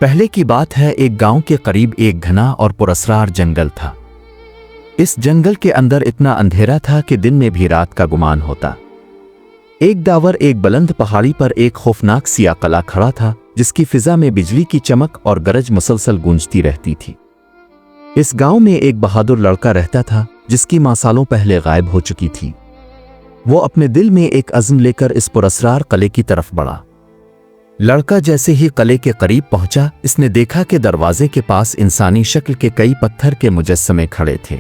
پہلے کی بات ہے، ایک گاؤں کے قریب ایک گھنا اور پراسرار جنگل تھا۔ اس جنگل کے اندر اتنا اندھیرا تھا کہ دن میں بھی رات کا گمان ہوتا۔ ایک داور ایک بلند پہاڑی پر ایک خوفناک سیاہ قلعہ کھڑا تھا، جس کی فضا میں بجلی کی چمک اور گرج مسلسل گونجتی رہتی تھی۔ اس گاؤں میں ایک بہادر لڑکا رہتا تھا، جس کی ماں سالوں پہلے غائب ہو چکی تھی۔ وہ اپنے دل میں ایک عزم لے کر اس پراسرار قلعے کی طرف بڑھا۔ لڑکا جیسے ہی قلعے کے قریب پہنچا، اس نے دیکھا کہ دروازے کے پاس انسانی شکل کے کئی پتھر کے مجسمے کھڑے تھے۔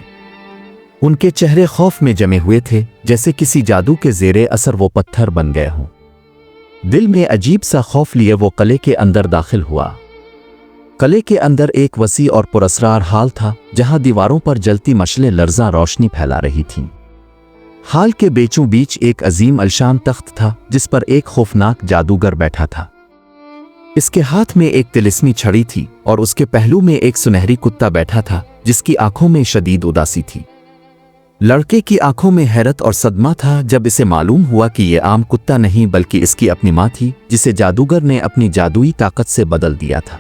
ان کے چہرے خوف میں جمے ہوئے تھے، جیسے کسی جادو کے زیر اثر وہ پتھر بن گئے ہوں۔ دل میں عجیب سا خوف لیے وہ قلعے کے اندر داخل ہوا۔ قلعے کے اندر ایک وسیع اور پراسرار ہال تھا، جہاں دیواروں پر جلتی مشعلیں لرزاں روشنی پھیلا رہی تھیں۔ ہال کے بیچوں بیچ ایک عظیم الشان تخت تھا، جس پر ایک خوفناک جادوگر بیٹھا تھا۔ اس کے ہاتھ میں ایک طلسمی چھڑی تھی اور اس کے پہلو میں ایک سنہری کتا بیٹھا تھا، جس کی آنکھوں میں شدید اداسی تھی۔ لڑکے کی آنکھوں میں حیرت اور صدمہ تھا جب اسے معلوم ہوا کہ یہ عام کتا نہیں بلکہ اس کی اپنی ماں تھی، جسے جادوگر نے اپنی جادوئی طاقت سے بدل دیا تھا۔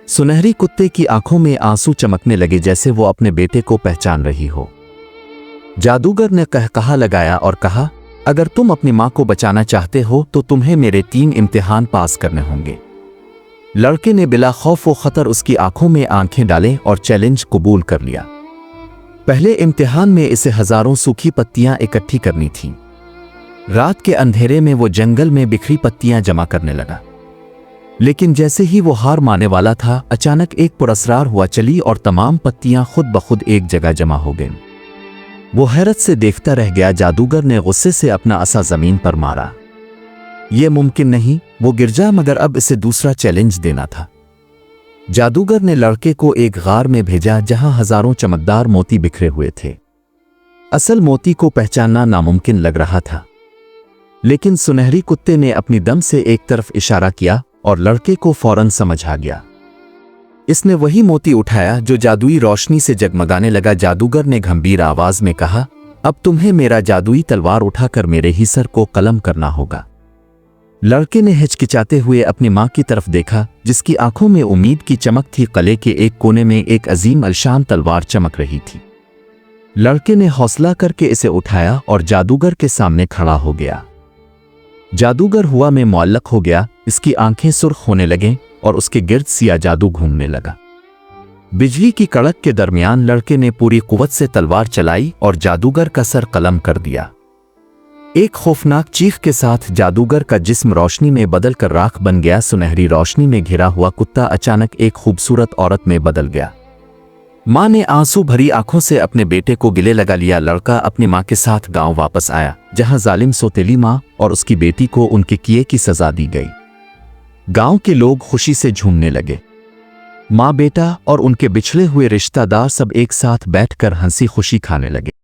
سنہری کتے کی آنکھوں میں آنسو چمکنے لگے، جیسے وہ اپنے بیٹے کو پہچان رہی ہو۔ جادوگر نے قہقہا لگایا اور کہا، اگر تم اپنی ماں کو بچانا چاہتے ہو تو تمہیں میرے 3 امتحان پاس کرنے ہوں گے۔ لڑکے نے بلا خوف و خطر اس کی آنکھوں میں آنکھیں ڈالیں اور چیلنج قبول کر لیا۔ پہلے امتحان میں اسے ہزاروں سوکھی پتیاں اکٹھی کرنی تھیں۔ رات کے اندھیرے میں وہ جنگل میں بکھری پتیاں جمع کرنے لگا، لیکن جیسے ہی وہ ہار ماننے والا تھا، اچانک ایک پراسرار ہوا چلی اور تمام پتیاں خود بخود ایک جگہ جمع ہو گئیں۔ وہ حیرت سے دیکھتا رہ گیا۔ جادوگر نے غصے سے اپنا عصا زمین پر مارا۔ یہ ممکن نہیں، وہ گر جا، مگر اب اسے دوسرا چیلنج دینا تھا۔ جادوگر نے لڑکے کو ایک غار میں بھیجا، جہاں ہزاروں چمکدار موتی بکھرے ہوئے تھے۔ اصل موتی کو پہچاننا ناممکن لگ رہا تھا، لیکن سنہری کتے نے اپنی دم سے ایک طرف اشارہ کیا اور لڑکے کو فوراً سمجھ آ گیا۔ اس نے وہی موتی اٹھایا جو جادوئی روشنی سے جگمگانے لگا۔ جادوگر نے گھمبیر آواز میں کہا، اب تمہیں میرا جادوئی تلوار اٹھا کر میرے ہی سر کو قلم کرنا ہوگا۔ لڑکے نے ہچکچاتے ہوئے اپنی ماں کی طرف دیکھا، جس کی آنکھوں میں امید کی چمک تھی۔ قلعے کے ایک کونے میں ایک عظیم الشان تلوار چمک رہی تھی۔ لڑکے نے حوصلہ کر کے اسے اٹھایا اور جادوگر کے سامنے کھڑا ہو گیا۔ جادوگر ہوا میں معلق ہو گیا، اس کی آنکھیں سرخ ہونے لگیں اور اس کے گرد سیاہ جادو گھومنے لگا۔ بجلی کی کڑک کے درمیان لڑکے نے پوری قوت سے تلوار چلائی اور جادوگر کا سر قلم کر دیا۔ ایک خوفناک چیخ کے ساتھ جادوگر کا جسم روشنی میں بدل کر راکھ بن گیا۔ سنہری روشنی میں گھرا ہوا کتا اچانک ایک خوبصورت عورت میں بدل گیا۔ ماں نے آنسو بھری آنکھوں سے اپنے بیٹے کو گلے لگا لیا۔ لڑکا اپنی ماں کے ساتھ گاؤں واپس آیا، جہاں ظالم سوتیلی ماں اور اس کی بیٹی کو ان کے کیے کی سزا دی گئی۔ گاؤں کے لوگ خوشی سے جھومنے لگے۔ ماں، بیٹا اور ان کے بچھڑے ہوئے رشتہ دار سب ایک ساتھ بیٹھ کر ہنسی خوشی کھانے لگے۔